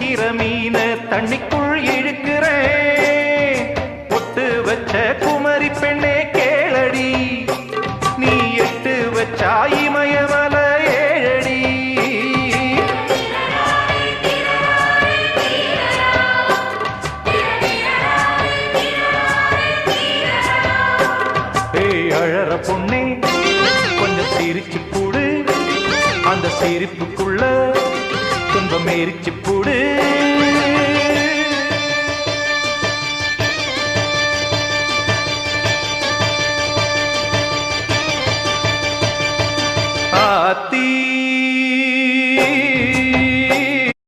பிடிக்கிற மீன தண்ணிக்குள் இழுக்கிறேன். பொட்டு வச்ச குமரி பெண்ணே கேளடி, நீ எட்டு வச்சா இமயமல ஏழடி. ஏய் அழற பொண்ணே கொஞ்சம் சிரிச்சு போடு, அந்த சிரிப்புக்குள்ள துன்பம் எரிச்சு போடு.